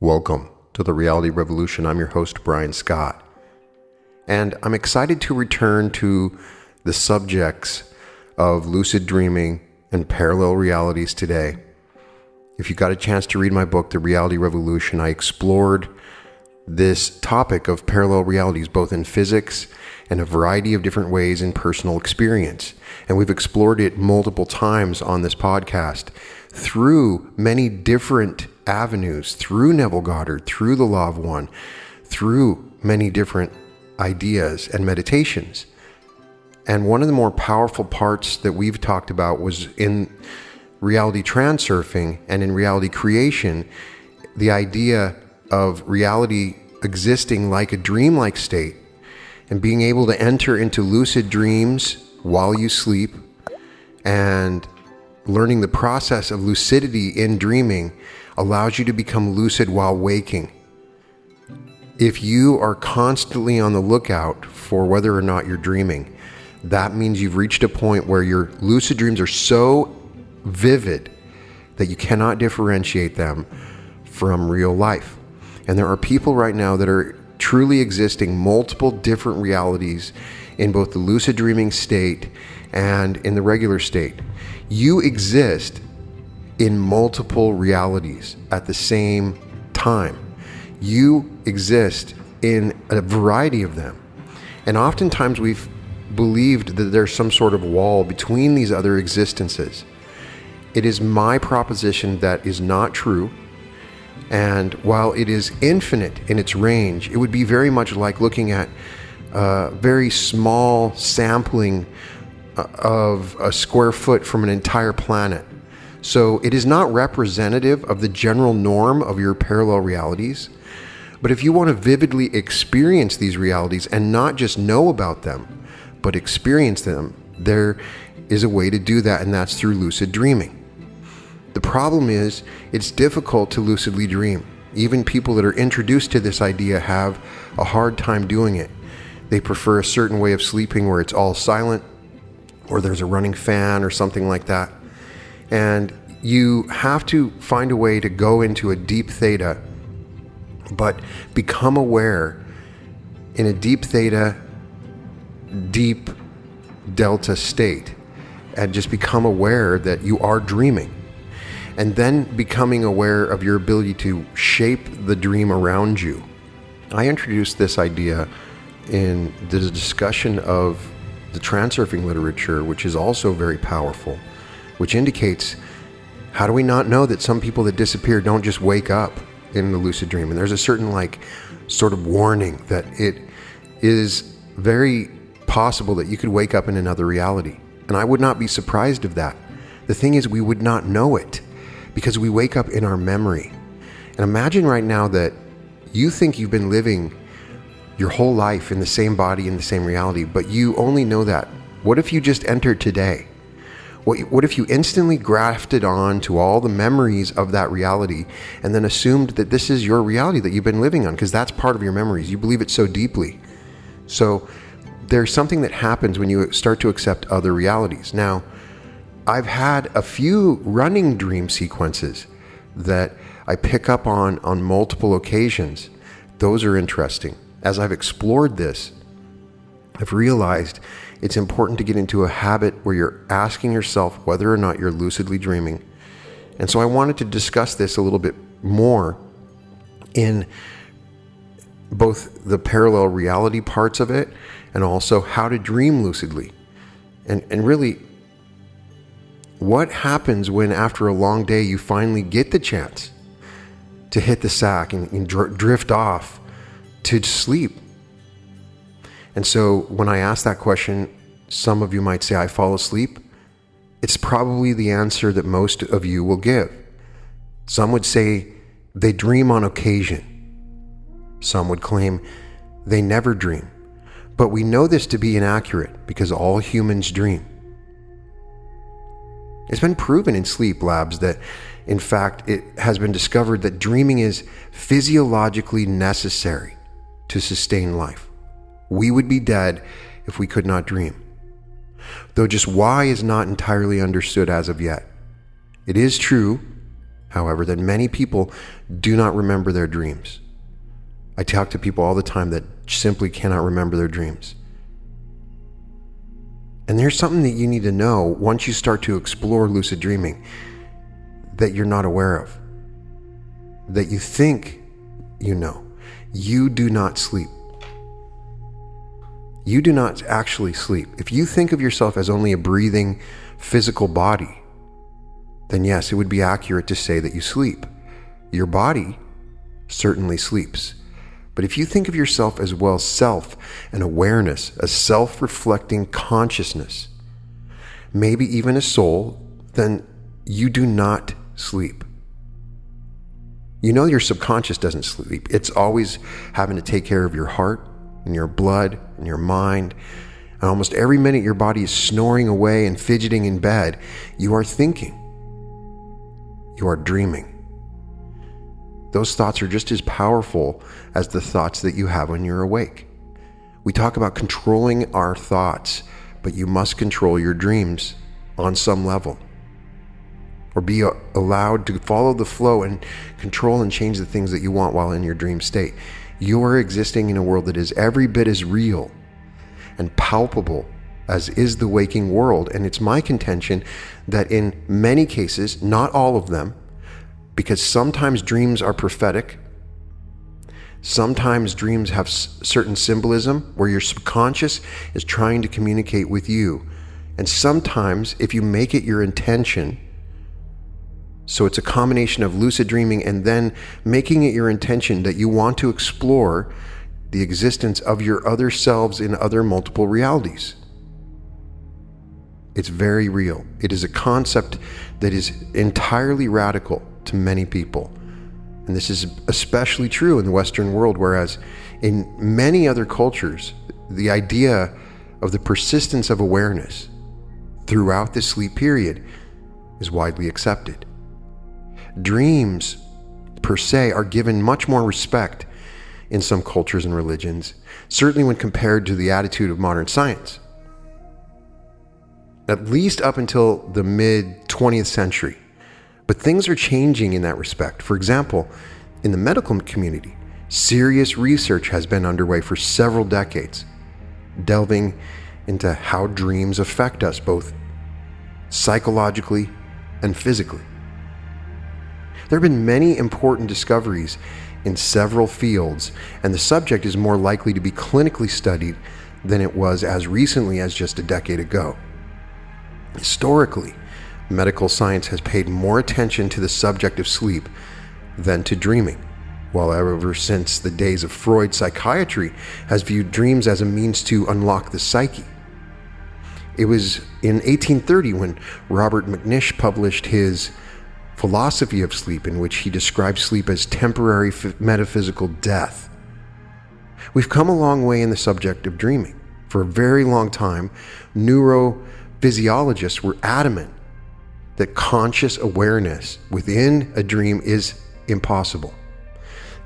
Welcome to the Reality Revolution. I'm your host, Brian Scott. And I'm excited to return to the subjects of lucid dreaming and parallel realities today. If you got a chance to read my book, The Reality Revolution, I explored this topic of parallel realities, both in physics and a variety of different ways in personal experience. And we've explored it multiple times on this podcast through many different avenues, through Neville Goddard, through the Law of One, through many different ideas and meditations. And one of the more powerful parts that we've talked about was in reality transurfing and in reality creation, the idea of reality existing like a dreamlike state and being able to enter into lucid dreams while you sleep and learning the process of lucidity in dreaming allows you to become lucid while waking. If you are constantly on the lookout for whether or not you're dreaming, that means you've reached a point where your lucid dreams are so vivid that you cannot differentiate them from real life. And there are people right now that are truly existing multiple different realities in both the lucid dreaming state and in the regular state. You exist in multiple realities at the same time. You exist in a variety of them. And oftentimes we've believed that there's some sort of wall between these other existences. It is my proposition that is not true. And while it is infinite in its range, it would be very much like looking at a very small sampling of a square foot from an entire planet. So it is not representative of the general norm of your parallel realities. But if you want to vividly experience these realities and not just know about them, but experience them, there is a way to do that, and that's through lucid dreaming. The problem is it's difficult to lucidly dream. Even people that are introduced to this idea have a hard time doing it. They prefer a certain way of sleeping where it's all silent, or there's a running fan or something like that. And you have to find a way to go into a deep theta, but become aware in a deep theta, deep delta state, and just become aware that you are dreaming. And then becoming aware of your ability to shape the dream around you. I introduced this idea in the discussion of the transurfing literature, which is also very powerful, which indicates, how do we not know that some people that disappear don't just wake up in the lucid dream? And there's a certain sort of warning that it is very possible that you could wake up in another reality. And I would not be surprised of that. The thing is, we would not know it because we wake up in our memory. And imagine right now that you think you've been living your whole life in the same body, in the same reality, but you only know that. What if you just entered today? What if you instantly grafted on to all the memories of that reality and then assumed that this is your reality that you've been living on, because that's part of your memories. You believe it so deeply. So there's something that happens when you start to accept other realities. Now, I've had a few running dream sequences that I pick up on multiple occasions. Those are interesting. As I've explored this, I've realized it's important to get into a habit where you're asking yourself whether or not you're lucidly dreaming. And so I wanted to discuss this a little bit more in both the parallel reality parts of it and also how to dream lucidly. And really, what happens when after a long day you finally get the chance to hit the sack and drift off to sleep? And so when I ask that question, some of you might say, I fall asleep. It's probably the answer that most of you will give. Some would say they dream on occasion. Some would claim they never dream. But we know this to be inaccurate because all humans dream. It's been proven in sleep labs that, in fact, it has been discovered that dreaming is physiologically necessary to sustain life. We would be dead if we could not dream. Though just why is not entirely understood as of yet. It is true however, that many people do not remember their dreams. I talk to people all the time that simply cannot remember their dreams. And there's something that you need to know once you start to explore lucid dreaming that you're not aware of, that you think you know. You do not sleep. You do not actually sleep. If you think of yourself as only a breathing physical body, then yes, it would be accurate to say that you sleep. Your body certainly sleeps. But if you think of yourself as well self and awareness, a self-reflecting consciousness, maybe even a soul, then you do not sleep. You know your subconscious doesn't sleep. It's always having to take care of your heart and your blood and your mind. And almost every minute your body is snoring away and fidgeting in bed, you are thinking. You are dreaming. Those thoughts are just as powerful as the thoughts that you have when you're awake. We talk about controlling our thoughts, but you must control your dreams on some level, or be allowed to follow the flow and control and change the things that you want while in your dream state. You are existing in a world that is every bit as real and palpable as is the waking world. And it's my contention that in many cases, not all of them, because sometimes dreams are prophetic, sometimes dreams have certain symbolism where your subconscious is trying to communicate with you. And sometimes if you make it your intention, so it's a combination of lucid dreaming and then making it your intention that you want to explore the existence of your other selves in other multiple realities. It's very real. It is a concept that is entirely radical to many people. And this is especially true in the Western world, whereas in many other cultures, the idea of the persistence of awareness throughout the sleep period is widely accepted. Dreams, per se, are given much more respect in some cultures and religions, certainly when compared to the attitude of modern science. At least up until the mid-20th century. But things are changing in that respect. For example, in the medical community, serious research has been underway for several decades, delving into how dreams affect us both psychologically and physically. There have been many important discoveries in several fields, and the subject is more likely to be clinically studied than it was as recently as just a decade ago. Historically, medical science has paid more attention to the subject of sleep than to dreaming, while ever since the days of Freud, psychiatry has viewed dreams as a means to unlock the psyche. It was in 1830 when Robert McNish published his Philosophy of Sleep, in which he described sleep as temporary metaphysical death. We've come a long way in the subject of dreaming. For a very long time, neurophysiologists were adamant that conscious awareness within a dream is impossible,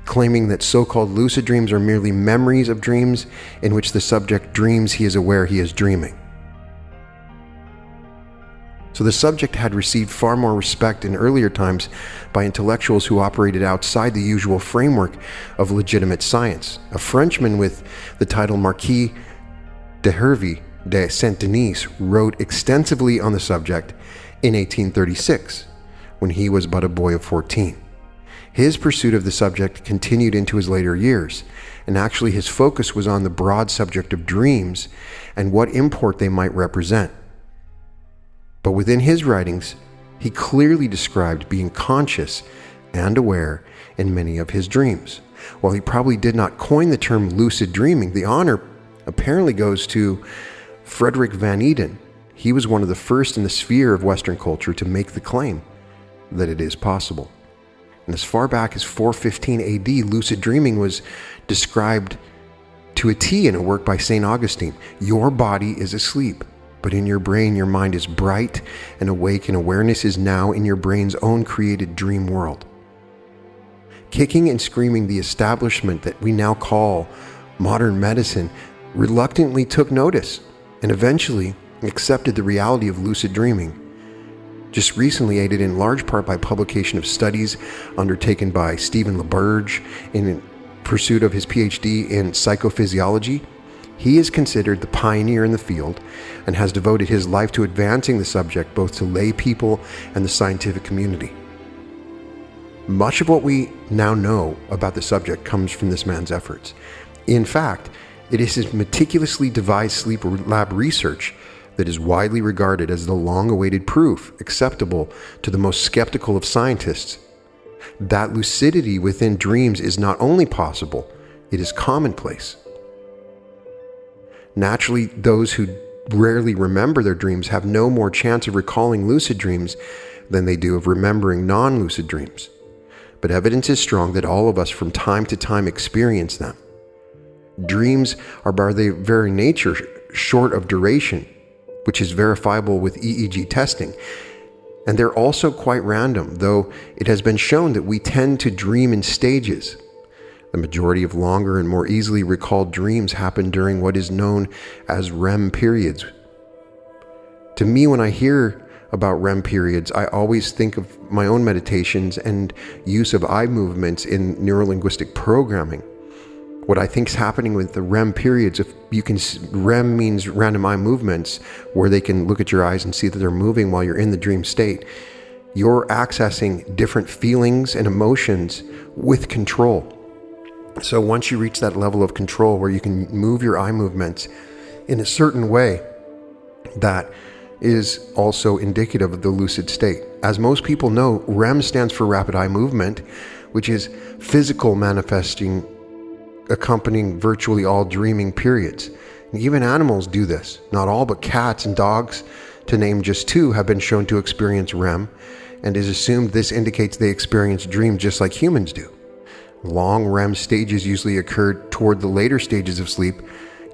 claiming that so-called lucid dreams are merely memories of dreams in which the subject dreams he is aware he is dreaming. So the subject had received far more respect in earlier times by intellectuals who operated outside the usual framework of legitimate science. A Frenchman with the title Marquis de Hervey de Saint-Denis wrote extensively on the subject in 1836, when he was but a boy of 14. His pursuit of the subject continued into his later years, and actually his focus was on the broad subject of dreams and what import they might represent. But within his writings, he clearly described being conscious and aware in many of his dreams. While he probably did not coin the term lucid dreaming, the honor apparently goes to Frederick Van Eden. He was one of the first in the sphere of Western culture to make the claim that it is possible. And as far back as 415 AD, lucid dreaming was described to a T in a work by St. Augustine. Your body is asleep, but in your brain, your mind is bright and awake, and awareness is now in your brain's own created dream world. Kicking and screaming, the establishment that we now call modern medicine reluctantly took notice and eventually accepted the reality of lucid dreaming, just recently aided in large part by publication of studies undertaken by Stephen LaBerge in pursuit of his PhD in psychophysiology. He is considered the pioneer in the field and has devoted his life to advancing the subject both to lay people and the scientific community. Much of what we now know about the subject comes from this man's efforts. In fact, it is his meticulously devised sleep lab research that is widely regarded as the long-awaited proof acceptable to the most skeptical of scientists that lucidity within dreams is not only possible, it is commonplace. Naturally, those who rarely remember their dreams have no more chance of recalling lucid dreams than they do of remembering non-lucid dreams. But evidence is strong that all of us from time to time experience them. Dreams are by their very nature short of duration, which is verifiable with EEG testing. And they're also quite random, though it has been shown that we tend to dream in stages. The majority of longer and more easily recalled dreams happen during what is known as REM periods. To me, when I hear about REM periods, I always think of my own meditations and use of eye movements in neurolinguistic programming. What I think is happening with the REM periods, REM means random eye movements, where they can look at your eyes and see that they're moving while you're in the dream state. You're accessing different feelings and emotions with control. So once you reach that level of control where you can move your eye movements in a certain way, that is also indicative of the lucid state. As most people know, REM stands for rapid eye movement, which is physical manifesting accompanying virtually all dreaming periods. And even animals do this. Not all, but cats and dogs, to name just two, have been shown to experience REM, and it is assumed this indicates they experience dreams just like humans do. Long REM stages usually occur toward the later stages of sleep,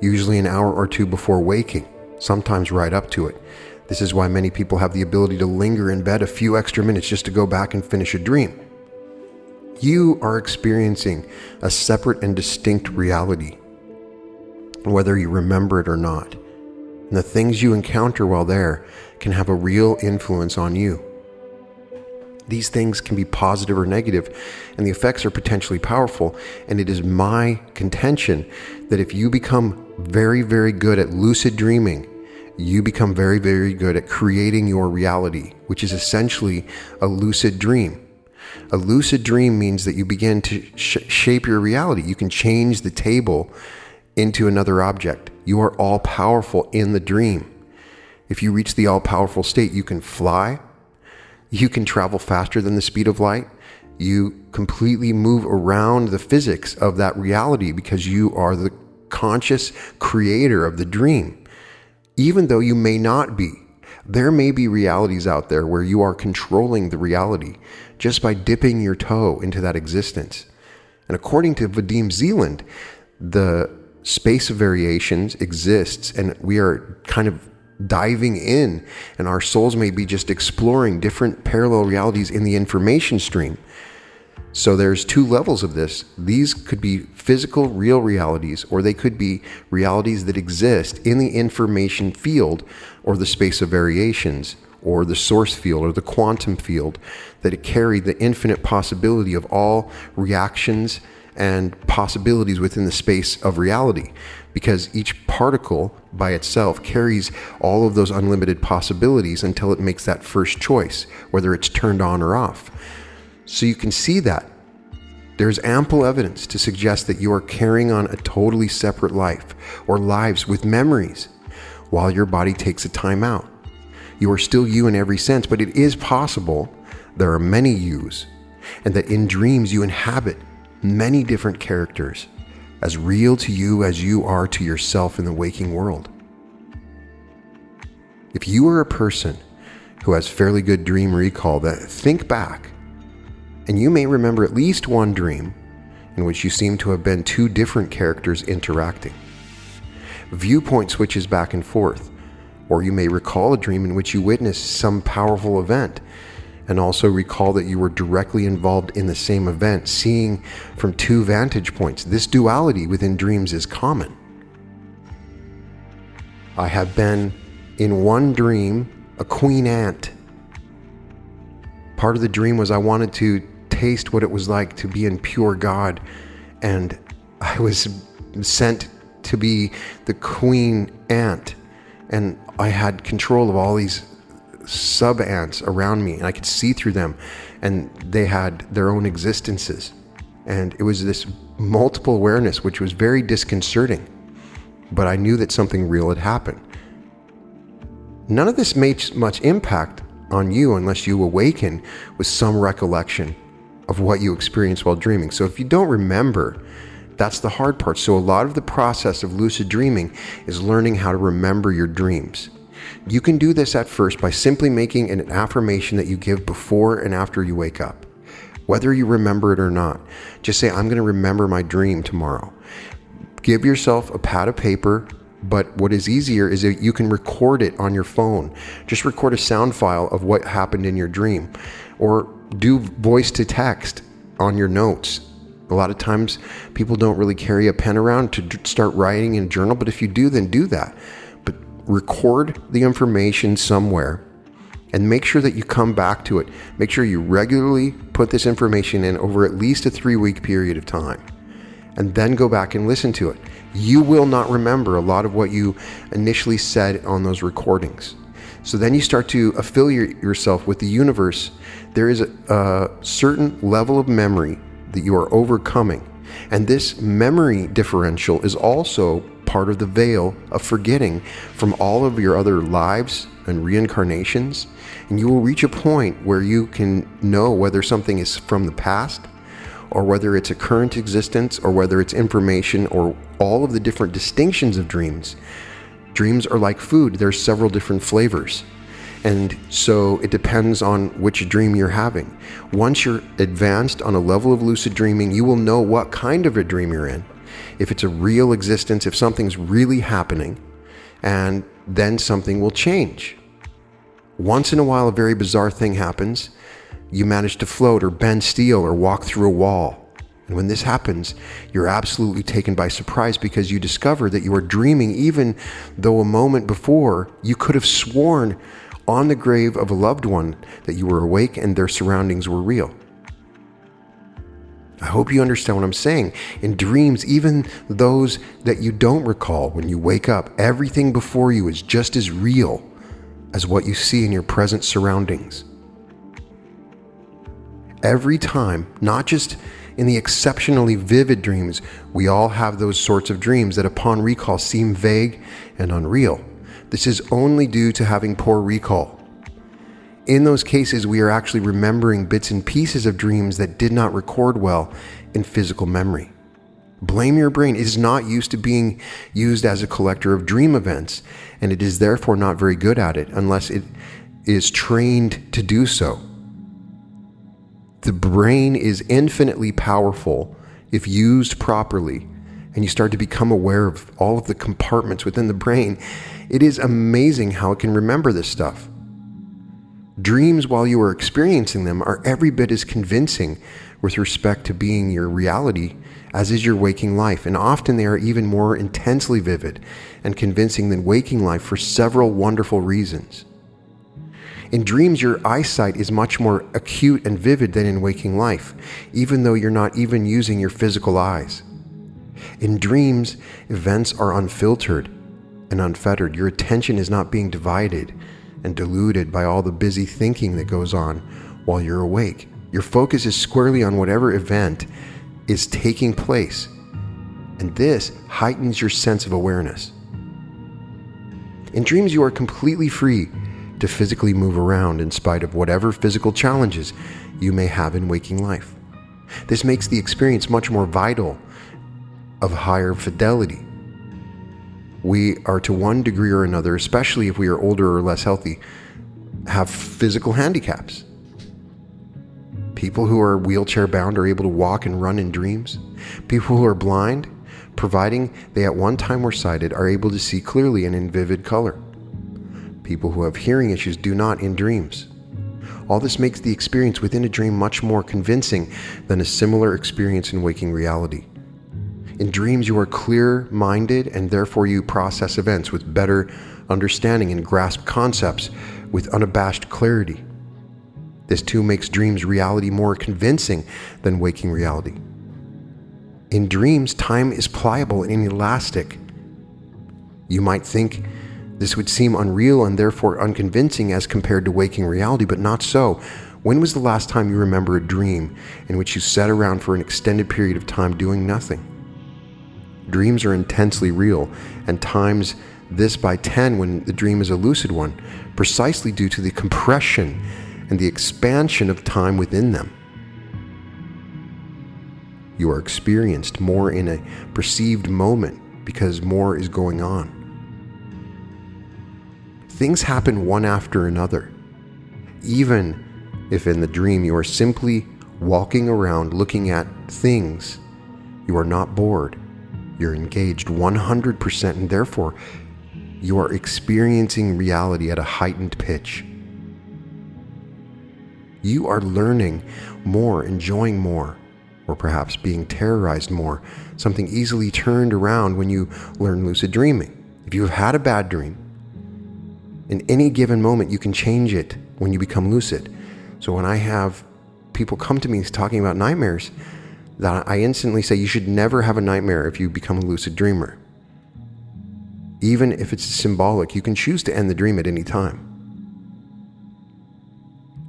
usually an hour or two before waking, sometimes right up to it. This is why many people have the ability to linger in bed a few extra minutes just to go back and finish a dream. You are experiencing a separate and distinct reality, whether you remember it or not. And the things you encounter while there can have a real influence on you. These things can be positive or negative, and the effects are potentially powerful. And it is my contention that if you become very, very good at lucid dreaming, you become very, very good at creating your reality, which is essentially a lucid dream. A lucid dream means that you begin to shape your reality. You can change the table into another object. You are all-powerful in the dream. If you reach the all-powerful state, you can fly. You can travel faster than the speed of light. You completely move around the physics of that reality because you are the conscious creator of the dream. Even though you may not be, there may be realities out there where you are controlling the reality just by dipping your toe into that existence. And according to Vadim Zeland, the space of variations exists, and we are kind of diving in, and our souls may be just exploring different parallel realities in the information stream. So there's two levels of this. These could be physical, real realities, or they could be realities that exist in the information field, or the space of variations, or the source field, or the quantum field, that carry the infinite possibility of all reactions and possibilities within the space of reality, because each particle by itself carries all of those unlimited possibilities until it makes that first choice, whether it's turned on or off. So you can see that there's ample evidence to suggest that you are carrying on a totally separate life or lives with memories while your body takes a time out. You are still you in every sense, but it is possible there are many yous, and that in dreams you inhabit many different characters, as real to you as you are to yourself in the waking world. If you are a person who has fairly good dream recall, then think back, and you may remember at least one dream in which you seem to have been two different characters interacting. Viewpoint switches back and forth, or you may recall a dream in which you witnessed some powerful event, and also recall that you were directly involved in the same event, seeing from two vantage points. This duality within dreams is common. I have been in one dream a queen ant, Part of the dream was I wanted to taste what it was like to be in pure God, and I was sent to be the queen ant, and I had control of all these sub ants around me, and I could see through them, and they had their own existences. And it was this multiple awareness, which was very disconcerting, but I knew that something real had happened. None of this makes much impact on you unless you awaken with some recollection of what you experienced while dreaming. So if you don't remember, that's the hard part. So a lot of the process of lucid dreaming is learning how to remember your dreams. You can do this at first by simply making an affirmation that you give before and after you wake up. Whether you remember it or not, just say, I'm going to remember my dream tomorrow. Give yourself a pad of paper, but what is easier is that you can record it on your phone. Just record a sound file of what happened in your dream, or do voice to text on your notes. A lot of times people don't really carry a pen around to start writing in a journal, but if you do, then do that. But record the information somewhere and make sure that you come back to it. Make sure you regularly put this information in over at least a 3-week period of time, and then go back and listen to it. You will not remember a lot of what you initially said on those recordings. So then you start to affiliate yourself with the universe. There is a certain level of memory that you are overcoming. And this memory differential is also part of the veil of forgetting from all of your other lives and reincarnations. And you will reach a point where you can know whether something is from the past, or whether it's a current existence, or whether it's information, or all of the different distinctions of dreams. Dreams are like food. There's several different flavors. And so it depends on which dream you're having. Once you're advanced on a level of lucid dreaming, you will know what kind of a dream you're in. If it's a real existence, if something's really happening, and then something will change. Once in a while, a very bizarre thing happens. You manage to float or bend steel or walk through a wall. And when this happens, you're absolutely taken by surprise because you discover that you are dreaming, even though a moment before you could have sworn on the grave of a loved one that you were awake and their surroundings were real. I hope you understand what I'm saying. In dreams, even those that you don't recall, when you wake up, everything before you is just as real as what you see in your present surroundings. Every time, not just in the exceptionally vivid dreams, we all have those sorts of dreams that upon recall seem vague and unreal. This is only due to having poor recall. In those cases, we are actually remembering bits and pieces of dreams that did not record well in physical memory. Blame your brain. It is not used to being used as a collector of dream events, and it is therefore not very good at it unless it is trained to do so. The brain is infinitely powerful if used properly, and you start to become aware of all of the compartments within the brain. It is amazing how it can remember this stuff. Dreams, while you are experiencing them, are every bit as convincing with respect to being your reality as is your waking life, and often they are even more intensely vivid and convincing than waking life for several wonderful reasons. In dreams, your eyesight is much more acute and vivid than in waking life, even though you're not even using your physical eyes. In dreams, events are unfiltered and unfettered. Your attention is not being divided and diluted by all the busy thinking that goes on while you're awake. Your focus is squarely on whatever event is taking place, and this heightens your sense of awareness. In dreams, you are completely free to physically move around in spite of whatever physical challenges you may have in waking life. This makes the experience much more vital, of higher fidelity. We are, to one degree or another, especially if we are older or less healthy, have physical handicaps. People who are wheelchair bound are able to walk and run in dreams. People who are blind, providing they at one time were sighted, are able to see clearly and in vivid color. People who have hearing issues do not in dreams. All this makes the experience within a dream much more convincing than a similar experience in waking reality. In dreams, you are clear-minded, and therefore you process events with better understanding and grasp concepts with unabashed clarity. This too makes dreams reality more convincing than waking reality. In dreams, time is pliable and inelastic. You might think this would seem unreal and therefore unconvincing as compared to waking reality, but not so. When was the last time you remember a dream in which you sat around for an extended period of time doing nothing? Dreams are intensely real, and times this by 10 when the dream is a lucid one, precisely due to the compression and the expansion of time within them. You are experienced more in a perceived moment because more is going on. Things happen one after another. Even if in the dream you are simply walking around looking at things, you are not bored. You're engaged 100%, and therefore you are experiencing reality at a heightened pitch. You are learning more, enjoying more, or perhaps being terrorized more, something easily turned around when you learn lucid dreaming. If you have had a bad dream, in any given moment you can change it when you become lucid. So when I have people come to me talking about nightmares, that I instantly say you should never have a nightmare if you become a lucid dreamer. Even if it's symbolic, you can choose to end the dream at any time.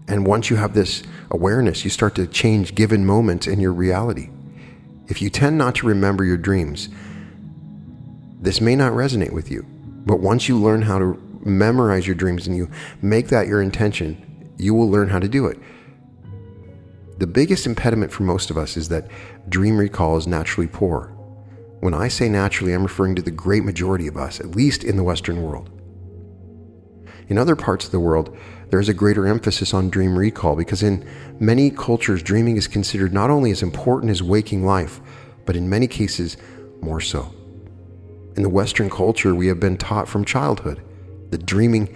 And once you have this awareness, you start to change given moments in your reality. If you tend not to remember your dreams, this may not resonate with you. But once you learn how to memorize your dreams and you make that your intention, you will learn how to do it. The biggest impediment for most of us is that dream recall is naturally poor. When I say naturally, I'm referring to the great majority of us, at least in the Western world. In other parts of the world, there is a greater emphasis on dream recall because in many cultures, dreaming is considered not only as important as waking life, but in many cases, more so. In the Western culture, we have been taught from childhood that dreaming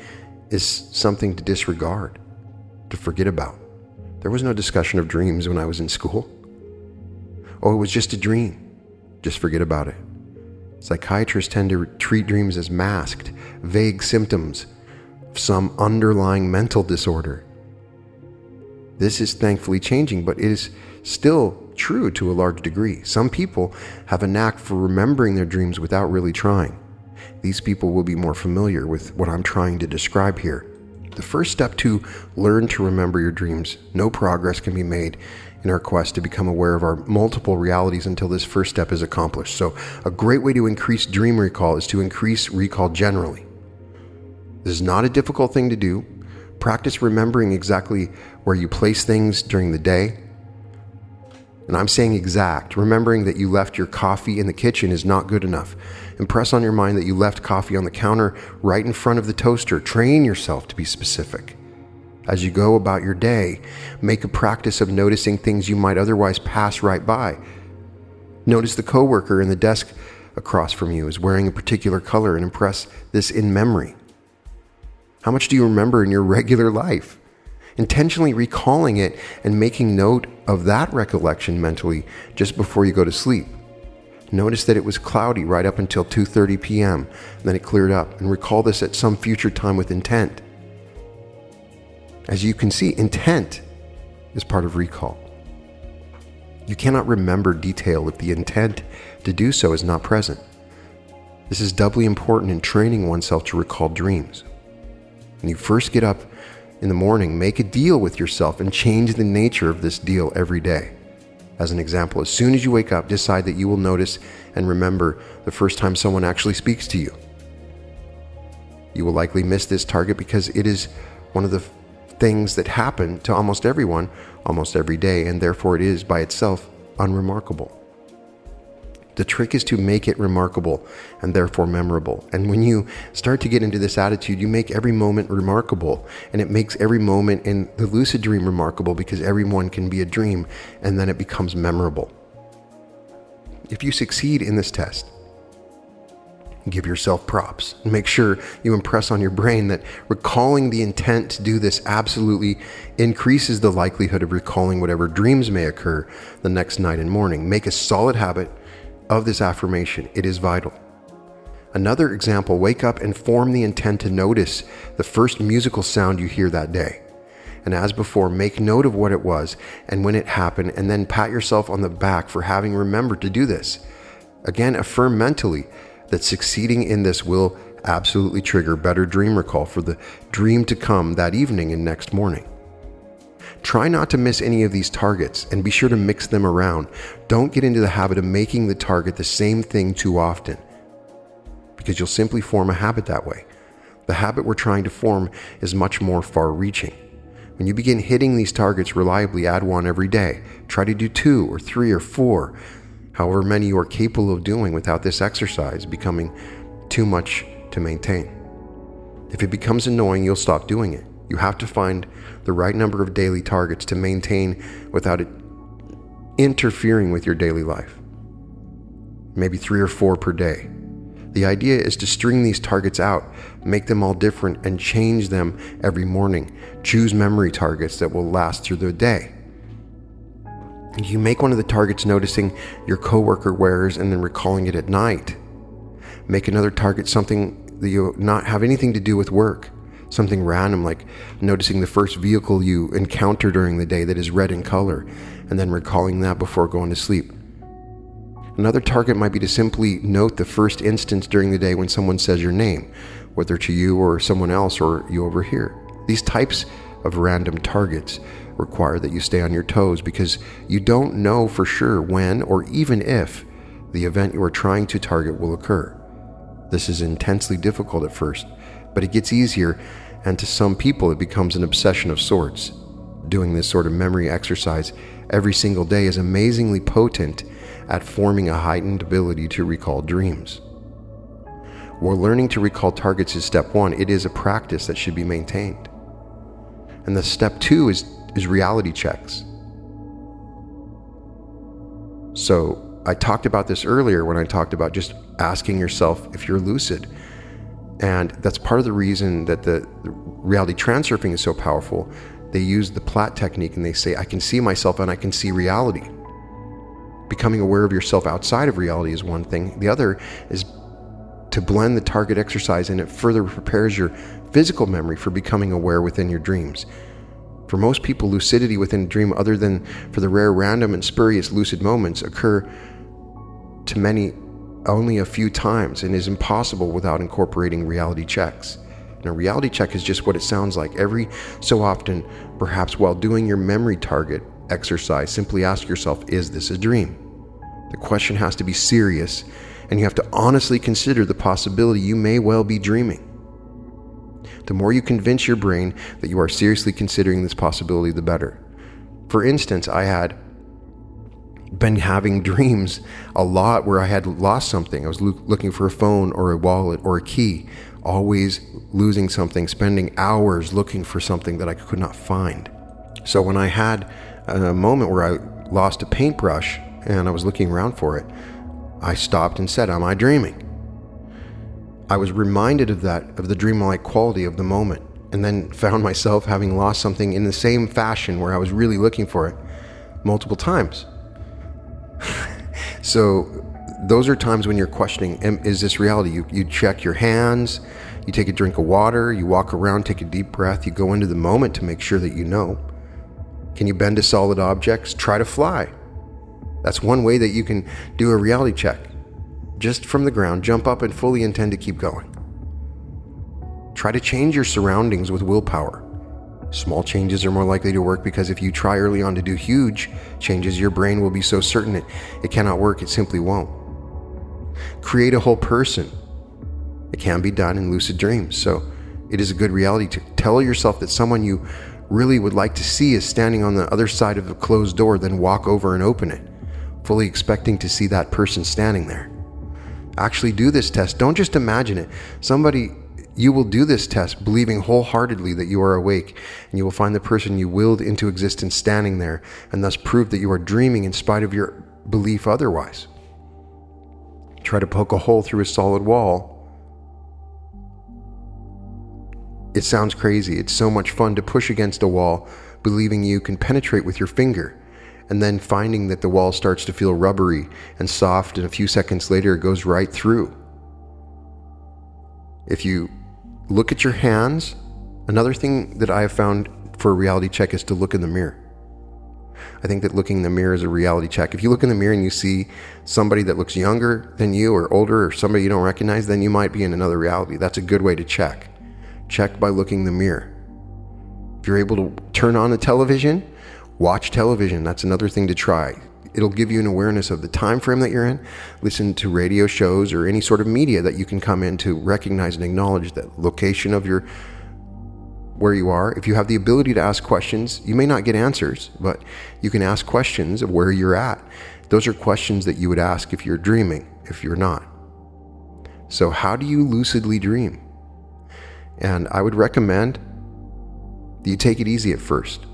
is something to disregard, to forget about. There was no discussion of dreams when I was in school. Oh, it was just a dream. Just forget about it. Psychiatrists tend to treat dreams as masked, vague symptoms of some underlying mental disorder. This is thankfully changing, but it is still true to a large degree. Some people have a knack for remembering their dreams without really trying. These people will be more familiar with what I'm trying to describe here. The first step to learn to remember your dreams. No progress can be made in our quest to become aware of our multiple realities until this first step is accomplished. So a great way to increase dream recall is to increase recall generally. This is not a difficult thing to do. Practice remembering exactly where you place things during the day. And I'm saying exact. Remembering that you left your coffee in the kitchen is not good enough. Impress on your mind that you left coffee on the counter right in front of the toaster. Train yourself to be specific. As you go about your day, make a practice of noticing things you might otherwise pass right by. Notice the coworker in the desk across from you is wearing a particular color and impress this in memory. How much do you remember in your regular life? Intentionally recalling it and making note of that recollection mentally just before you go to sleep. Notice that it was cloudy right up until 2:30 p.m. Then it cleared up, and recall this at some future time with intent. As you can see, intent is part of recall. You cannot remember detail if the intent to do so is not present. This is doubly important in training oneself to recall dreams. When you first get up in the morning, make a deal with yourself and change the nature of this deal every day. As an example, as soon as you wake up, decide that you will notice and remember the first time someone actually speaks to you. You will likely miss this target because it is one of the things that happen to almost everyone, almost every day, and therefore it is by itself unremarkable. The trick is to make it remarkable and therefore memorable. And when you start to get into this attitude, you make every moment remarkable, and it makes every moment in the lucid dream remarkable because everyone can be a dream, and then it becomes memorable. If you succeed in this test, give yourself props and make sure you impress on your brain that recalling the intent to do this absolutely increases the likelihood of recalling whatever dreams may occur the next night and morning. Make a solid habit of this affirmation. It is vital. Another example, wake up and form the intent to notice the first musical sound you hear that day. And as before, make note of what it was and when it happened, and then pat yourself on the back for having remembered to do this. Again, affirm mentally that succeeding in this will absolutely trigger better dream recall for the dream to come that evening and next morning. Try not to miss any of these targets and be sure to mix them around. Don't get into the habit of making the target the same thing too often, because you'll simply form a habit that way. The habit we're trying to form is much more far-reaching. When you begin hitting these targets reliably, add one every day. Try to do 2 or 3 or 4, however many you are capable of doing without this exercise becoming too much to maintain. If it becomes annoying, you'll stop doing it. You have to find the right number of daily targets to maintain without it interfering with your daily life. Maybe 3 or 4 per day. The idea is to string these targets out, make them all different, and change them every morning. Choose memory targets that will last through the day. You make one of the targets noticing your coworker wears and then recalling it at night. Make another target something that you not have anything to do with work. Something random like noticing the first vehicle you encounter during the day that is red in color, and then recalling that before going to sleep. Another target might be to simply note the first instance during the day when someone says your name, whether to you or someone else or you overhear. These types of random targets require that you stay on your toes because you don't know for sure when or even if the event you are trying to target will occur. This is intensely difficult at first, but it gets easier, and to some people it becomes an obsession of sorts. Doing this sort of memory exercise every single day is amazingly potent at forming a heightened ability to recall dreams. While learning to recall targets is step 1, it is a practice that should be maintained. And the step 2 is reality checks. So I talked about this earlier when I talked about just asking yourself if you're lucid. And that's part of the reason that the reality transurfing is so powerful. They use the Platt technique and they say, I can see myself and I can see reality. Becoming aware of yourself outside of reality is one thing. The other is to blend the target exercise, and it further prepares your physical memory for becoming aware within your dreams. For most people, lucidity within a dream, other than for the rare, random, and spurious lucid moments, occur to many only a few times and is impossible without incorporating reality checks. And a reality check is just what it sounds like. Every so often, perhaps while doing your memory target exercise, simply ask yourself, is this a dream? The question has to be serious, and you have to honestly consider the possibility you may well be dreaming. The more you convince your brain that you are seriously considering this possibility, the better. For instance, I had been having dreams a lot where I had lost something. I was looking for a phone or a wallet or a key, always losing something, spending hours looking for something that I could not find. So when I had a moment where I lost a paintbrush and I was looking around for it, I stopped and said, am I dreaming? I was reminded of the dreamlike quality of the moment, and then found myself having lost something in the same fashion where I was really looking for it multiple times. So those are times when you're questioning, is this reality? You check your hands, you take a drink of water, you walk around, take a deep breath, you go into the moment to make sure that you know. Can you bend to solid objects? Try to fly. That's one way that you can do a reality check. Just from the ground, jump up and fully intend to keep going. Try to change your surroundings with willpower. Small changes are more likely to work because if you try early on to do huge changes, your brain will be so certain it cannot work, it simply won't. Create a whole person. It can be done in lucid dreams, so it is a good reality to tell yourself that someone you really would like to see is standing on the other side of a closed door, then walk over and open it, fully expecting to see that person standing there. Actually do this test. Don't just imagine it. You will do this test believing wholeheartedly that you are awake, and you will find the person you willed into existence standing there, and thus prove that you are dreaming in spite of your belief otherwise. Try to poke a hole through a solid wall. It sounds crazy. It's so much fun to push against a wall, believing you can penetrate with your finger, and then finding that the wall starts to feel rubbery and soft, and a few seconds later it goes right through. If you look at your hands, another thing that I have found for a reality check is to look in the mirror. I think that looking in the mirror is a reality check. If you look in the mirror and you see somebody that looks younger than you or older or somebody you don't recognize, then you might be in another reality. That's a good way to check. Check by looking in the mirror. If you're able to turn on a television, watch television. That's another thing to try. It'll give you an awareness of the time frame that you're in. Listen to radio shows or any sort of media that you can come in to recognize and acknowledge the location of where you are. If you have the ability to ask questions, you may not get answers, but you can ask questions of where you're at. Those are questions that you would ask if you're dreaming, if you're not. So how do you lucidly dream? And I would recommend that you take it easy at first.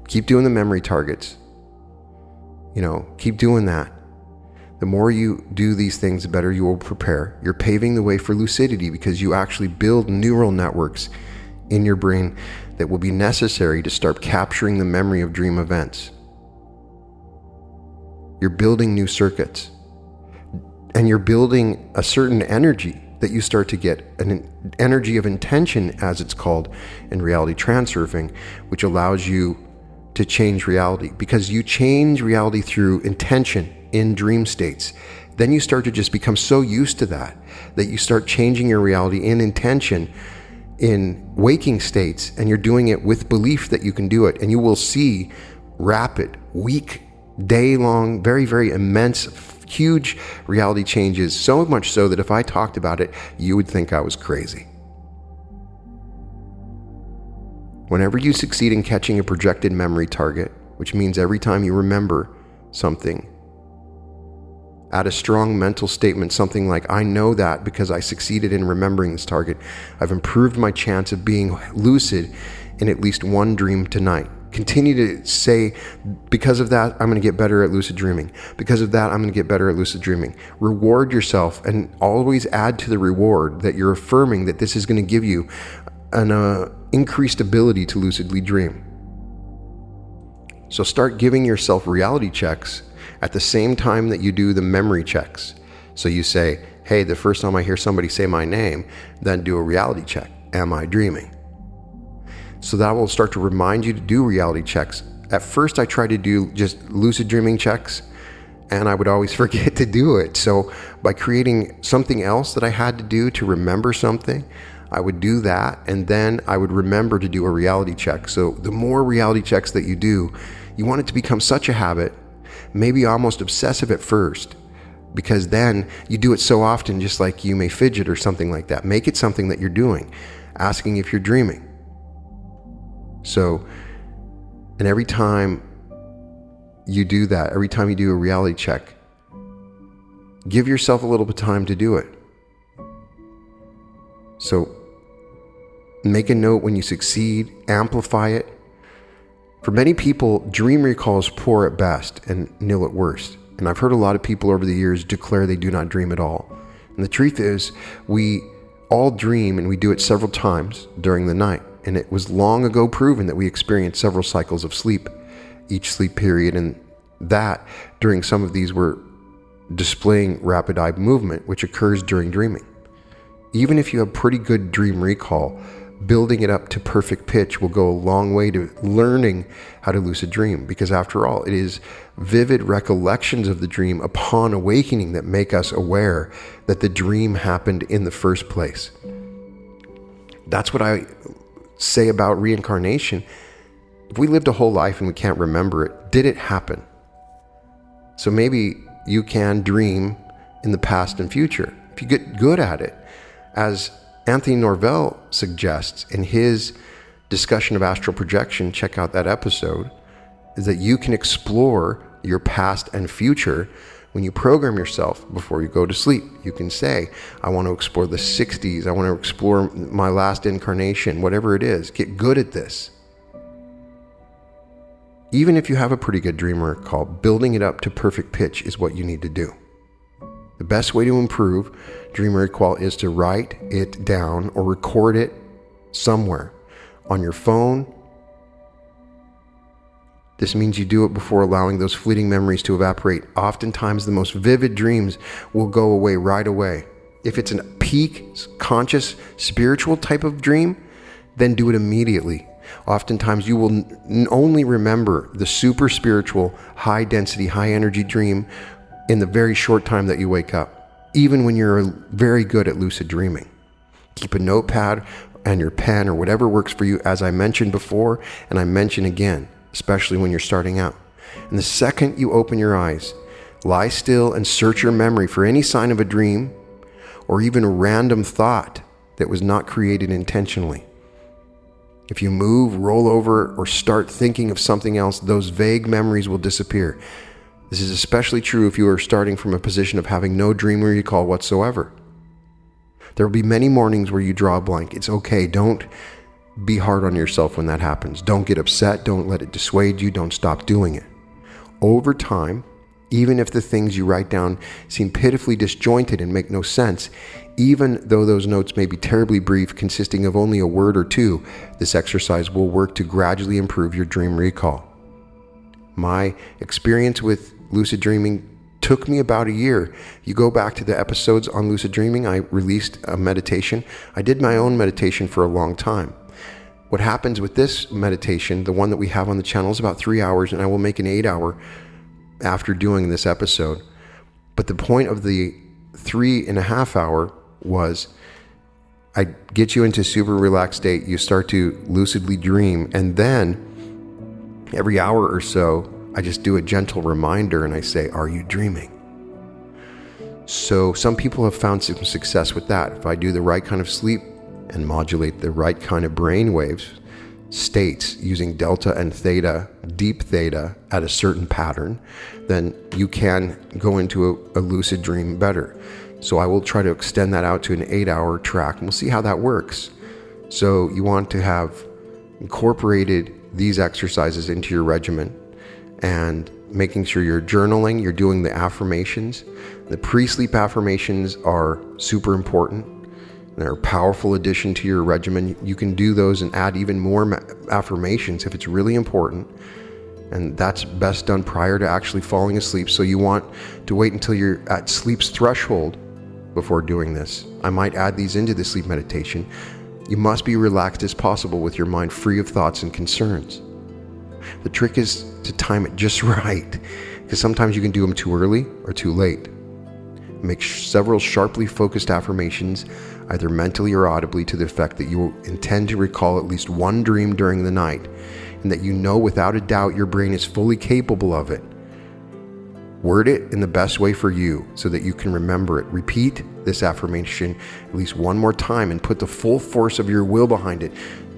Keep doing the memory targets. Keep doing that. The more you do these things, the better you will prepare. You're paving the way for lucidity because you actually build neural networks in your brain that will be necessary to start capturing the memory of dream events. You're building new circuits, and you're building a certain energy that you start to get, an energy of intention, as it's called in reality transurfing, which allows you to change reality, because you change reality through intention in dream states. Then you start to just become so used to that you start changing your reality in intention in waking states, and you're doing it with belief that you can do it, and you will see rapid, week, day-long, very, very immense, huge reality changes, so much so that if I talked about it, you would think I was crazy. Whenever you succeed in catching a projected memory target, which means every time you remember something, add a strong mental statement, something like, I know that because I succeeded in remembering this target. I've improved my chance of being lucid in at least one dream tonight. Continue to say, because of that, I'm going to get better at lucid dreaming. Because of that, I'm going to get better at lucid dreaming. Reward yourself, and always add to the reward that you're affirming that this is going to give you an increased ability to lucidly dream. So start giving yourself reality checks at the same time that you do the memory checks. So you say, hey, the first time I hear somebody say my name, then do a reality check. Am I dreaming? So that will start to remind you to do reality checks. At first, I tried to do just lucid dreaming checks, and I would always forget to do it. So by creating something else that I had to do to remember something, I would do that, and then I would remember to do a reality check. So the more reality checks that you do, you want it to become such a habit, maybe almost obsessive at first, because then you do it so often, just like you may fidget or something like that. Make it something that you're doing, asking if you're dreaming. So, and every time you do that, every time you do a reality check, give yourself a little bit of time to do it. So make a note when you succeed, amplify it. For many people, dream recall is poor at best and nil at worst. And I've heard a lot of people over the years declare they do not dream at all. And the truth is, we all dream, and we do it several times during the night. And it was long ago proven that we experience several cycles of sleep, each sleep period, and that during some of these we're displaying rapid eye movement, which occurs during dreaming. Even if you have pretty good dream recall, building it up to perfect pitch will go a long way to learning how to lucid dream, because after all, it is vivid recollections of the dream upon awakening that make us aware that the dream happened in the first place. That's what I say about reincarnation. If we lived a whole life and we can't remember it, did it happen? So maybe you can dream in the past and future if you get good at it. As Anthony Norvell suggests in his discussion of astral projection, check out that episode, is that you can explore your past and future when you program yourself before you go to sleep. You can say, I want to explore the 60s, I want to explore my last incarnation, whatever it is. Get good at this. Even if you have a pretty good dream recall, building it up to perfect pitch is what you need to do. The best way to improve dream recall is to write it down or record it somewhere on your phone. This means you do it before allowing those fleeting memories to evaporate. Oftentimes, the most vivid dreams will go away right away. If it's a peak, conscious, spiritual type of dream, then do it immediately. Oftentimes you will only remember the super spiritual, high density, high energy dream in the very short time that you wake up, even when you're very good at lucid dreaming. Keep a notepad and your pen or whatever works for you, as I mentioned before, and I mention again, especially when you're starting out. And the second you open your eyes, lie still and search your memory for any sign of a dream or even a random thought that was not created intentionally. If you move, roll over, or start thinking of something else, those vague memories will disappear. This is especially true if you are starting from a position of having no dream recall whatsoever. There will be many mornings where you draw a blank. It's okay. Don't be hard on yourself when that happens. Don't get upset. Don't let it dissuade you. Don't stop doing it. Over time, even if the things you write down seem pitifully disjointed and make no sense, even though those notes may be terribly brief, consisting of only a word or two, this exercise will work to gradually improve your dream recall. My experience with lucid dreaming took me about a year. You go back to the episodes on lucid dreaming, I released a meditation. I did my own meditation for a long time. What happens with this meditation, the one that we have on the channel, is about 3 hours, and I will make an 8-hour after doing this episode. But the point of the 3.5 hour was I get you into a super relaxed state. You start to lucidly dream, and then every hour or so, I just do a gentle reminder and I say, are you dreaming? So some people have found some success with that. If I do the right kind of sleep and modulate the right kind of brain waves, states using delta and theta, deep theta at a certain pattern, then you can go into a lucid dream better. So I will try to extend that out to an 8-hour track, and we'll see how that works. So you want to have incorporated these exercises into your regimen and making sure you're journaling, you're doing the affirmations. The pre-sleep affirmations are super important. They're a powerful addition to your regimen. You can do those and add even more affirmations if it's really important. And that's best done prior to actually falling asleep. So you want to wait until you're at sleep's threshold before doing this. I might add these into the sleep meditation. You must be relaxed as possible with your mind free of thoughts and concerns. The trick is to time it just right, because sometimes you can do them too early or too late. Make several sharply focused affirmations, either mentally or audibly, to the effect that you will intend to recall at least one dream during the night, and that you know without a doubt your brain is fully capable of it. Word it in the best way for you so that you can remember it. Repeat this affirmation at least one more time and put the full force of your will behind it.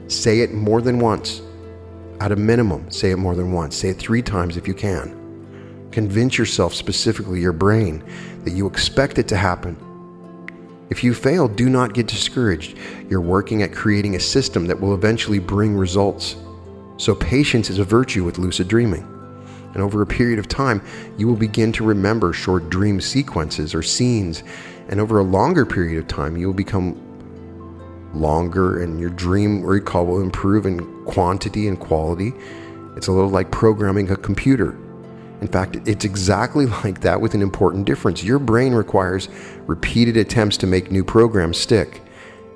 Say it more than once. At a minimum, say it more than once. Say it 3 times if you can. Convince yourself, specifically your brain, that you expect it to happen. If you fail, do not get discouraged. You're working at creating a system that will eventually bring results. So patience is a virtue with lucid dreaming. And over a period of time, you will begin to remember short dream sequences or scenes. And over a longer period of time, you will become longer, and your dream recall will improve in quantity and quality. It's a little like programming a computer. In fact, it's exactly like that, with an important difference. Your brain requires repeated attempts to make new programs stick.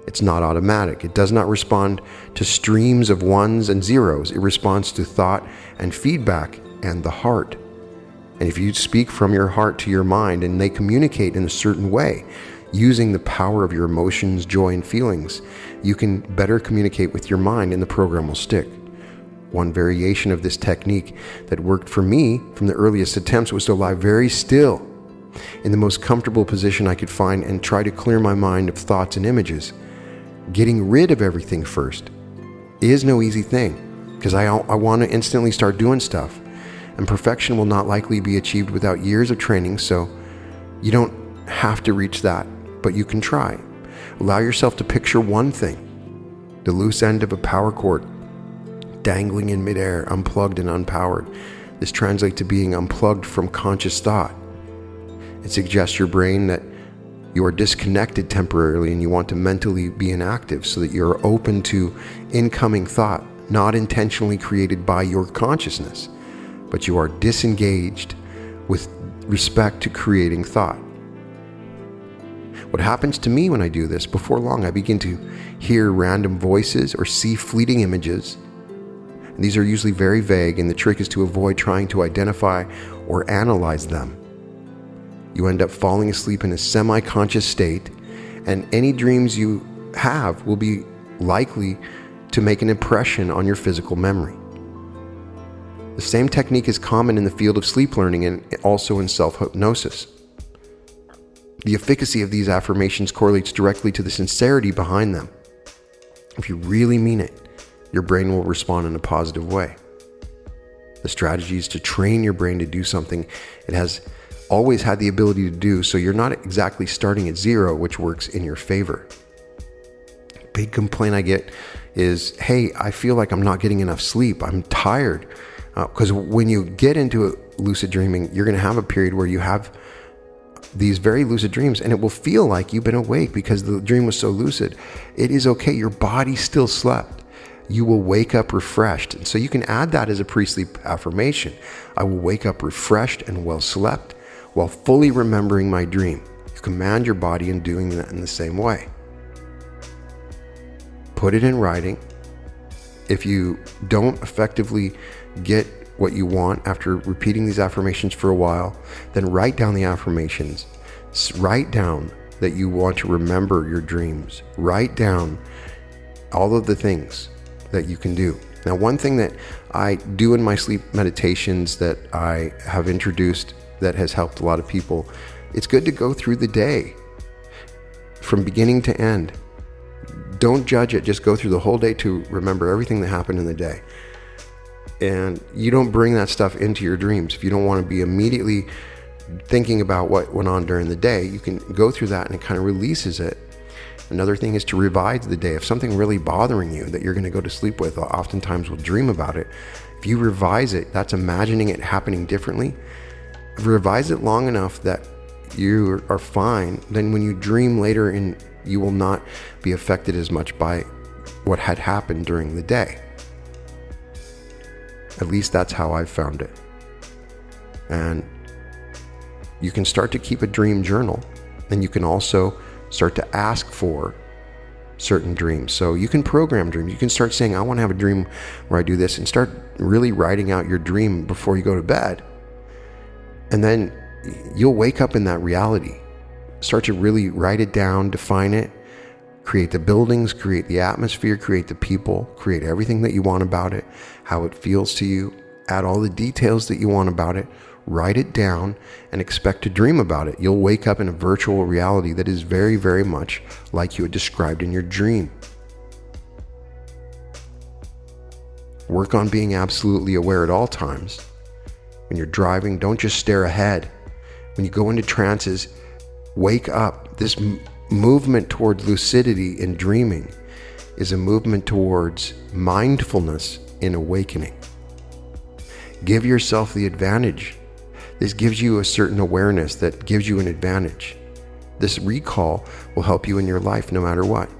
It's not automatic. It does not respond to streams of ones and zeros. It responds to thought and feedback and the heart. And if you speak from your heart to your mind and they communicate in a certain way, using the power of your emotions, joy, and feelings, you can better communicate with your mind and the program will stick. One variation of this technique that worked for me from the earliest attempts was to lie very still in the most comfortable position I could find and try to clear my mind of thoughts and images. Getting rid of everything first is no easy thing, because I want to instantly start doing stuff, and perfection will not likely be achieved without years of training, so you don't have to reach that, but you can try. Allow yourself to picture one thing: the loose end of a power cord dangling in midair, unplugged and unpowered. This translates to being unplugged from conscious thought. It suggests your brain that you are disconnected temporarily and you want to mentally be inactive so that you're open to incoming thought, not intentionally created by your consciousness, but you are disengaged with respect to creating thought. What happens to me when I do this, before long I begin to hear random voices or see fleeting images. And these are usually very vague, and the trick is to avoid trying to identify or analyze them. You end up falling asleep in a semi-conscious state, and any dreams you have will be likely to make an impression on your physical memory. The same technique is common in the field of sleep learning and also in self-hypnosis. The efficacy of these affirmations correlates directly to the sincerity behind them. If you really mean it, your brain will respond in a positive way. The strategy is to train your brain to do something it has always had the ability to do, so you're not exactly starting at zero, which works in your favor. Big complaint I get is, hey, I feel like I'm not getting enough sleep. I'm tired. Because when you get into lucid dreaming, you're going to have a period where you have these very lucid dreams, and it will feel like you've been awake because the dream was so lucid. It is okay. Your body still slept. You will wake up refreshed. And so you can add that as a pre-sleep affirmation. I will wake up refreshed and well slept while fully remembering my dream. You command your body in doing that in the same way. Put it in writing. If you don't effectively get what you want after repeating these affirmations for a while, then write down the affirmations. Write down that you want to remember your dreams. Write down all of the things that you can do. Now, one thing that I do in my sleep meditations that I have introduced that has helped a lot of people, it's good to go through the day from beginning to end. Don't judge it. Just go through the whole day to remember everything that happened in the day. And you don't bring that stuff into your dreams. If you don't want to be immediately thinking about what went on during the day, you can go through that and it kind of releases it. Another thing is to revise the day. If something really bothering you that you're going to go to sleep with, oftentimes we'll dream about it. If you revise it, that's imagining it happening differently. Revise it long enough that you are fine. Then when you dream later, you will not be affected as much by what had happened during the day. At least that's how I've found it. And you can start to keep a dream journal, and you can also start to ask for certain dreams. So you can program dreams. You can start saying, I want to have a dream where I do this, and start really writing out your dream before you go to bed. And then you'll wake up in that reality. Start to really write it down, define it, create the buildings, create the atmosphere, create the people, create everything that you want about it, how it feels to you, add all the details that you want about it, write it down, and expect to dream about it. You'll wake up in a virtual reality that is very, very much like you had described in your dream. Work on being absolutely aware at all times. When you're driving, don't just stare ahead. When you go into trances, wake up. This movement towards lucidity and dreaming is a movement towards mindfulness in awakening. Give yourself the advantage. This gives you a certain awareness that gives you an advantage. This recall will help you in your life no matter what.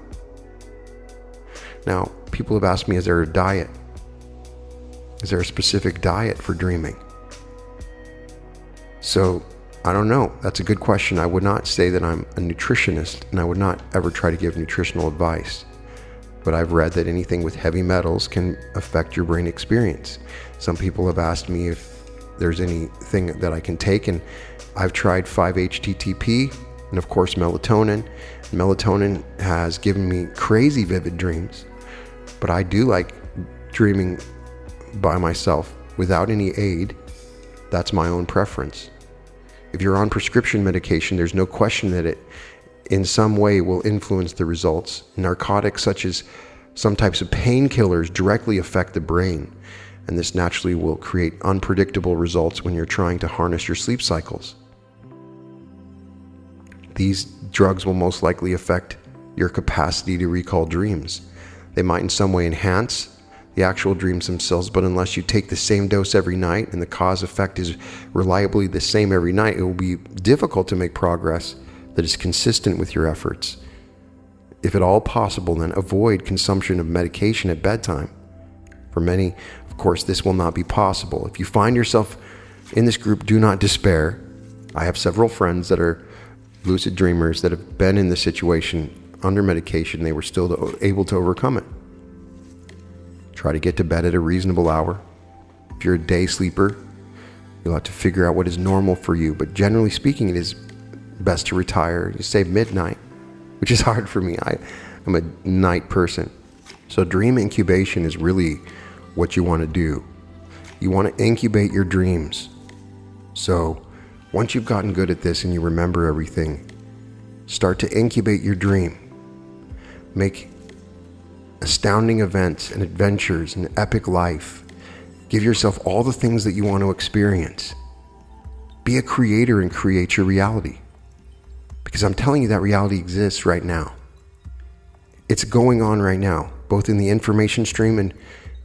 Now, people have asked me, is there a diet? Is there a specific diet for dreaming? So, I don't know. That's a good question. I would not say that I'm a nutritionist, and I would not ever try to give nutritional advice. But I've read that anything with heavy metals can affect your brain experience. Some people have asked me if there's anything that I can take, and I've tried 5-HTTP and of course melatonin. Melatonin has given me crazy vivid dreams, but I do like dreaming by myself without any aid. That's my own preference. If you're on prescription medication, there's no question that it in some way will influence the results. Narcotics such as some types of painkillers directly affect the brain, and this naturally will create unpredictable results when you're trying to harness your sleep cycles. These drugs will most likely affect your capacity to recall dreams. They might in some way enhance the actual dreams themselves, but unless you take the same dose every night and the cause effect is reliably the same every night, it will be difficult to make progress that is consistent with your efforts. If at all possible, then avoid consumption of medication at bedtime. For many, of course, this will not be possible. If you find yourself in this group, do not despair. I have several friends that are lucid dreamers that have been in this situation under medication, they were still able to overcome it. Try to get to bed at a reasonable hour. If you're a day sleeper, you'll have to figure out what is normal for you. But generally speaking, it is best to retire, you say midnight, which is hard for me. I'm a night person. So dream incubation is really what you want to do. You want to incubate your dreams. So once you've gotten good at this and you remember everything, start to incubate your dream. Make astounding events and adventures, an epic life. Give yourself all the things that you want to experience. Be a creator and create your reality. Because I'm telling you that reality exists right now. It's going on right now, both in the information stream and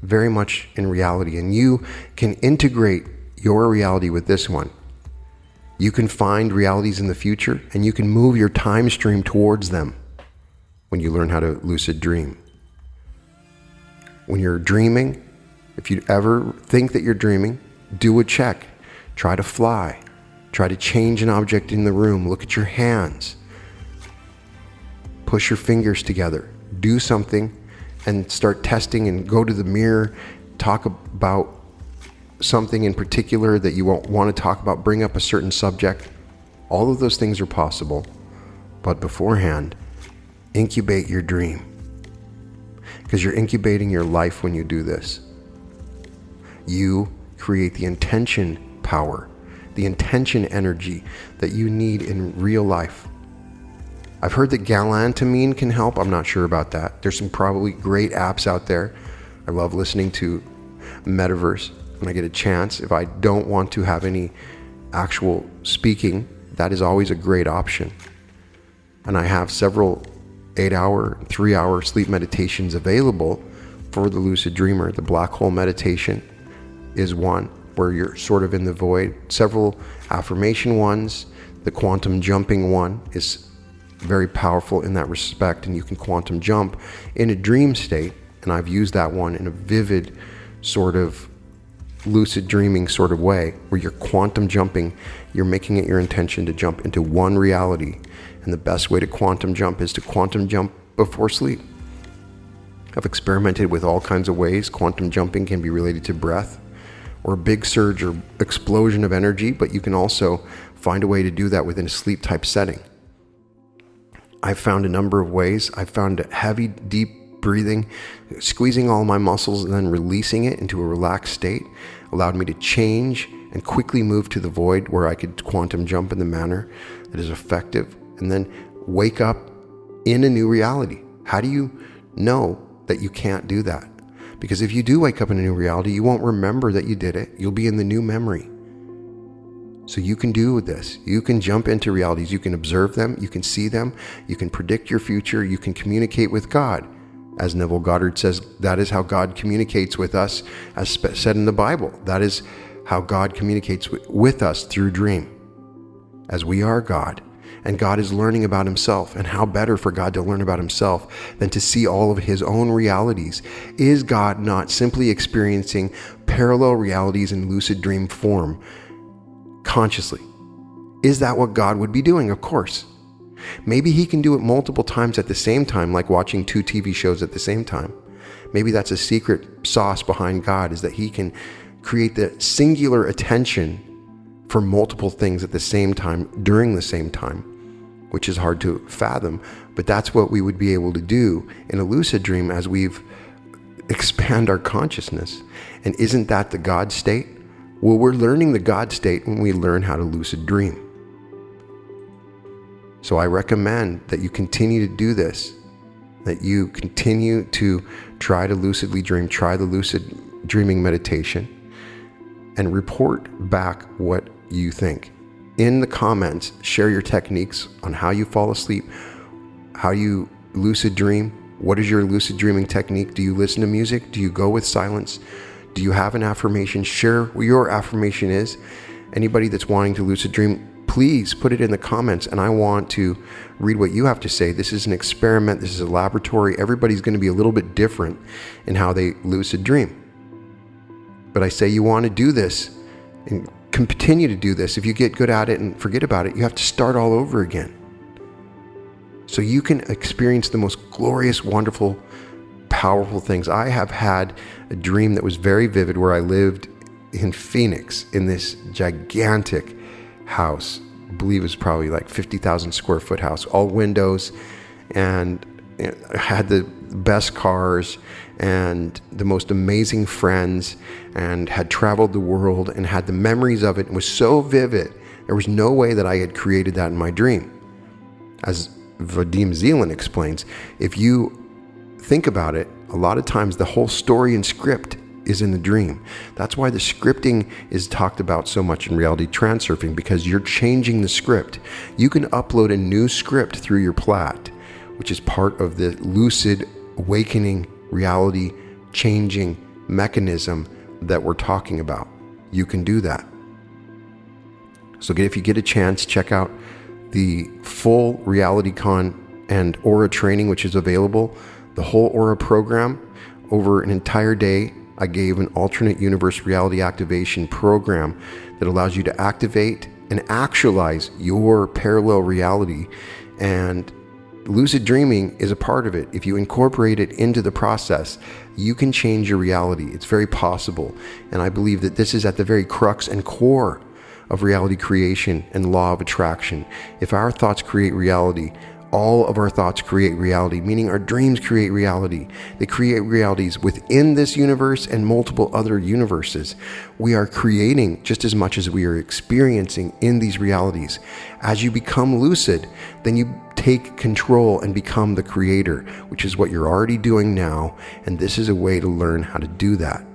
very much in reality. And you can integrate your reality with this one. You can find realities in the future and you can move your time stream towards them when you learn how to lucid dream. When you're dreaming, if you ever think that you're dreaming, do a check. Try to fly. Try to change an object in the room. Look at your hands. Push your fingers together. Do something and start testing and go to the mirror. Talk about something in particular that you won't want to talk about. Bring up a certain subject. All of those things are possible. But beforehand, incubate your dream. Because you're incubating your life when you do this. You create the intention power, the intention energy that you need in real life. I've heard that galantamine can help. I'm not sure about that. There's some probably great apps out there. I love listening to Metaverse when I get a chance. If I don't want to have any actual speaking, that is always a great option. And I have several 8-hour, 3-hour sleep meditations available for the lucid dreamer. The black hole meditation is one where you're sort of in the void. Several affirmation ones. The quantum jumping one is very powerful in that respect, and you can quantum jump in a dream state. And I've used that one in a vivid sort of lucid dreaming sort of way, where you're quantum jumping. You're making it your intention to jump into one reality. And the best way to quantum jump is to quantum jump before sleep. I've experimented with all kinds of ways. Quantum jumping can be related to breath or a big surge or explosion of energy, but you can also find a way to do that within a sleep type setting. I've found a number of ways. I've found heavy, deep breathing, squeezing all my muscles and then releasing it into a relaxed state allowed me to change and quickly move to the void where I could quantum jump in the manner that is effective and then wake up in a new reality. How do you know that you can't do that? Because if you do wake up in a new reality, you won't remember that you did it. You'll be in the new memory. So you can do this. You can jump into realities. You can observe them. You can see them. You can predict your future. You can communicate with God. As Neville Goddard says, that is how God communicates with us, as said in the Bible. That is how God communicates with us through dream. As we are God. And God is learning about himself. And how better for God to learn about himself than to see all of his own realities? Is God not simply experiencing parallel realities in lucid dream form consciously? Is that what God would be doing? Of course. Maybe he can do it multiple times at the same time, like watching 2 TV shows at the same time. Maybe that's a secret sauce behind God, is that he can create the singular attention for multiple things at the same time, during the same time, which is hard to fathom. But that's what we would be able to do in a lucid dream as we've expand our consciousness. And isn't that the God state? Well, we're learning the God state when we learn how to lucid dream. So I recommend that you continue to do this, that you continue to try to lucidly dream, try the lucid dreaming meditation, and report back what you think. In the comments, share your techniques on how you fall asleep, how you lucid dream. What is your lucid dreaming technique? Do you listen to music? Do you go with silence? Do you have an affirmation? Share what your affirmation is. Anybody that's wanting to lucid dream, please put it in the comments, and I want to read what you have to say. This is an experiment. This is a laboratory. Everybody's going to be a little bit different in how they lucid dream. But I say you want to do this and continue to do this. If you get good at it and forget about it, you have to start all over again. so you can experience the most glorious, wonderful, powerful things. I have had a dream that was very vivid where I lived in Phoenix in this gigantic house. I believe it was probably like 50,000 square foot house, all windows, and had the best cars and the most amazing friends, and had traveled the world and had the memories of it. It was so vivid. There was no way that I had created that in my dream. As Vadim Zeland explains, if you think about it, a lot of times the whole story and script is in the dream. That's why the scripting is talked about so much in reality transurfing, because you're changing the script. You can upload a new script through your plat, which is part of the lucid awakening reality changing mechanism that we're talking about. You can do that. So if you get a chance, check out the full Reality Con and Aura training, which is available. The whole Aura program over an entire day. I gave an alternate universe reality activation program that allows you to activate and actualize your parallel reality. And lucid dreaming is a part of it. If you incorporate it into the process, you can change your reality. It's very possible. And I believe that this is at the very crux and core of reality creation and law of attraction. If our thoughts create reality, all of our thoughts create reality, meaning our dreams create reality. They create realities within this universe and multiple other universes. We are creating just as much as we are experiencing in these realities. As you become lucid, then you take control and become the creator, which is what you're already doing now. And this is a way to learn how to do that.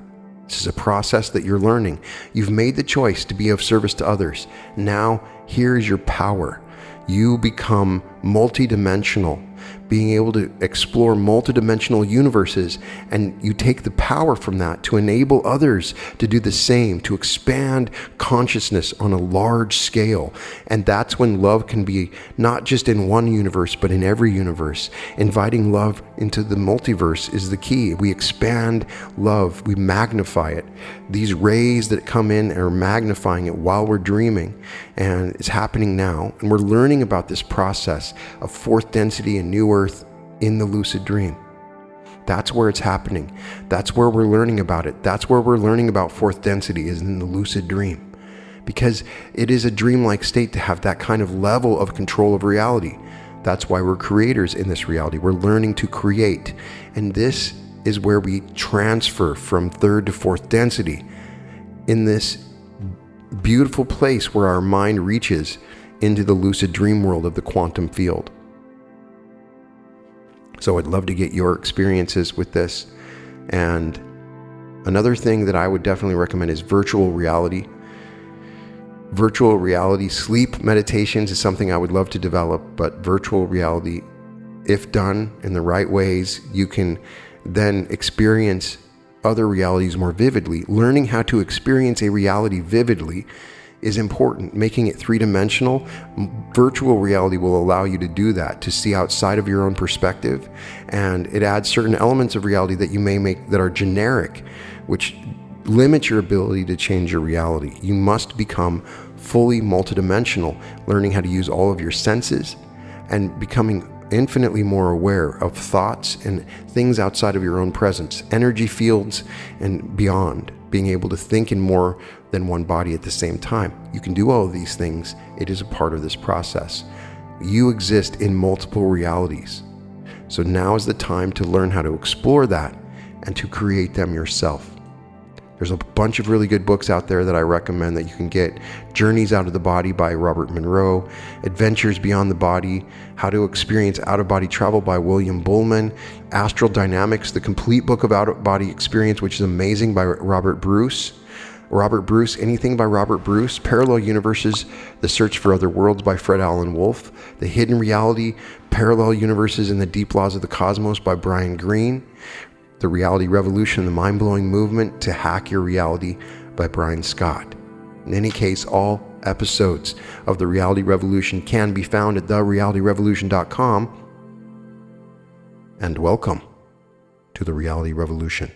This is a process that you're learning. You've made the choice to be of service to others. Now, here is your power. You become multidimensional, being able to explore multidimensional universes, and you take the power from that to enable others to do the same, to expand consciousness on a large scale. And that's when love can be not just in one universe, but in every universe. Inviting love into the multiverse is the key. We expand love, we magnify it. These rays that come in are magnifying it while we're dreaming, and it's happening now. And we're learning about this process of fourth density and new earth in the lucid dream. That's where it's happening. That's where we're learning about it. That's where we're learning about fourth density, is in the lucid dream. Because it is a dreamlike state to have that kind of level of control of reality. That's why we're creators in this reality. We're learning to create. And this is where we transfer from third to fourth density, in this beautiful place where our mind reaches into the lucid dream world of the quantum field. So I'd love to get your experiences with this. And another thing that I would definitely recommend is virtual reality. Virtual reality sleep meditations is something I would love to develop, but virtual reality, if done in the right ways, you can then experience other realities more vividly. Learning how to experience a reality vividly is important. Making it three-dimensional, virtual reality will allow you to do that, to see outside of your own perspective, and it adds certain elements of reality that you may make that are generic, which limit your ability to change your reality. You must become fully multidimensional, learning how to use all of your senses and becoming infinitely more aware of thoughts and things outside of your own presence, energy fields and beyond, being able to think in more than one body at the same time. You can do all of these things. It is a part of this process. You exist in multiple realities. So now is the time to learn how to explore that and to create them yourself. There's a bunch of really good books out there that I recommend that you can get. Journeys Out of the Body by Robert Monroe, Adventures Beyond the Body, How to Experience Out-of-Body Travel by William Buhlman, Astral Dynamics, the complete book of out-of-body experience, which is amazing, by Robert Bruce. Anything by Robert Bruce, Parallel Universes, The Search for Other Worlds by Fred Alan Wolfe, The Hidden Reality, Parallel Universes and the Deep Laws of the Cosmos by Brian Greene, The Reality Revolution, The Mind-Blowing Movement to Hack Your Reality by Brian Scott. In any case, all episodes of The Reality Revolution can be found at therealityrevolution.com. And welcome to The Reality Revolution.